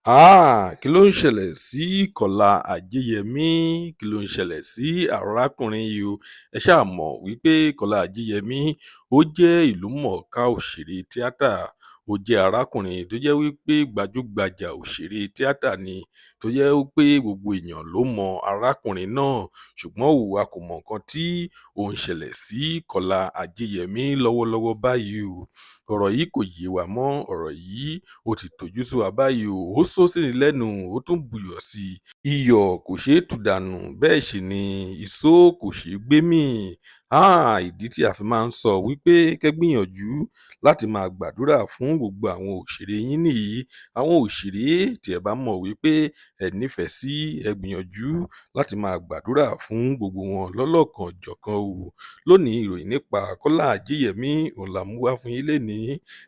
Kí ló ń ṣẹlẹ̀ sí Kọ́lá Àjẹyẹmí? Kí ló ń ṣẹlẹ̀ sí arákùnrin yìí o? Ẹ ṣáà mọ̀ wípé Kọ́lá Àjẹyẹmí ó jẹ́ ìlúmọ̀ọ́ká òṣèré tíátà. Ó jẹ́ arákùnrin tó jẹ́ wípé gbajúgbajà òṣèré tíátà ni, tó jẹ́ wípé gbogbo èèyàn ló mọ arákùnrin náà. Ṣùgbọ́n a kò mọ nǹkan tí ó ń ṣẹlẹ̀ sí Kọ́lá Àjẹyẹmí lọ́wọ́lọ́wọ́ báyìí o. Ọ̀rọ̀ yìí kò yé wa mọ́, ọ̀rọ̀ yìí ó ti tòjú sú wa báyìí o. Ó sọ sí ni lẹ́nu, ó tún buyọ̀ sí i. Iyọ̀ kò ṣeé tú dànù, bẹ́ẹ̀ sì ni ìṣó kò ṣeé gbé mì. Ìdí tí a fi máa ń sọ wípé kẹ́ gbìyànjú láti máa gbàdúrà fún gbogbo àwọn òṣèré yín nìyí. Àwọn òṣèré tí ẹ bá mọ̀ wípé ẹ nífẹ̀ẹ́ sí, ẹ gbìyànjú láti máa gbàdúrà fún gbogbo wọn lọ́lọ́kan-ò-jọ̀kan o. Lónìí, ìròyìn nípa Kọ́lá Àjẹyẹmí òun la mú wá fún yín lénìí.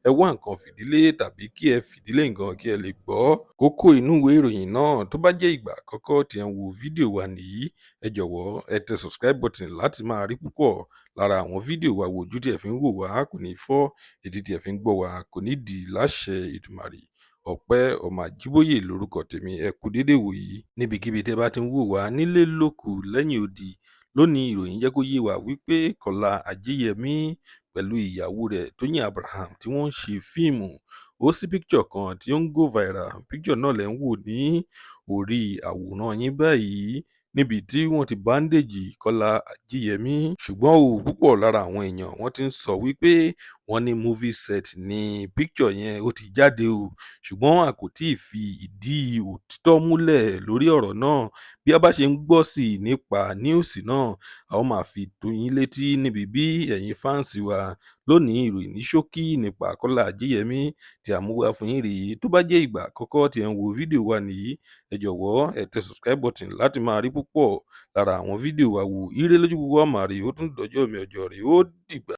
Ẹ wá nǹkan fìdílé tàbí kí ẹ fìdílé nǹkan kí ẹ lè gbọ́ kókó inú ìwé ìròyìn náà. Tó bá jẹ́ ìgbà àkọ́kọ́ tí ẹ ń wo fídíò wa nìyí, ẹ jọ̀wọ́ ẹ tẹ subscribe button láti máa rí púpọ̀ lára àwọn fídíò wa. Ojú tí ẹ fi ń wò wá kò ní fọ́, etí tí ẹ fi ń gbọ́ wá kò ní dì láṣẹ Èdùmàrè. Ọpẹ́ Ọmọ Àjíbóyè lórúkọ tèmi. Ẹ kú dédé wò yìí níbikíbi tẹ́ bá ti ń wò wá, nílé lóko lẹ́yìn odi. Lónìí, ìròyìn jẹ́ kó yé wa wípé Kọ́lá Àjẹyẹmí pẹ̀lú ìyàwó rẹ̀ Tóyìn Abraham tí wọ́n ń ṣe fíìmù. Ó sí picture kan tí ó ń go viral. Picture náà lẹ́ ń wò ní orí àwòrán yín báyìí, níbi tí wọ́n ti bandage Kọ́lá Àjẹyẹmí. Ṣùgbọ́n púpọ̀ lára àwọn èèyàn wọ́n ti ń sọ wípé wọ́n ní movie set ni picture yẹn ó ti jáde o. Ṣùgbọ́n a kò tíì fi ìdí òtítọ́ múlẹ̀ lórí ọ̀rọ̀ náà. Bí a bá ṣe ń gbọ́ sí i nípa news náà, a ó máa fi tó yín létí níbi bí ẹ̀yin fans wa. Lónìí, ìròyìn ní ṣókí nípa Kọ́lá Àjẹyẹmí tí a mú wá fún yín rèé. Tó bá jẹ́ ìgbà àkọ́kọ́ tí ẹ ń wo fídíò wa nìyí, ẹ jọ̀wọ́ ẹ tẹ subscribe button láti máa rí púpọ̀ lára àwọn fídíò wa wò. Ire lójú gbogbo wa máa rí, ó tún dọjọ́ mi ọjọ́ rẹ̀, ó dìgbà.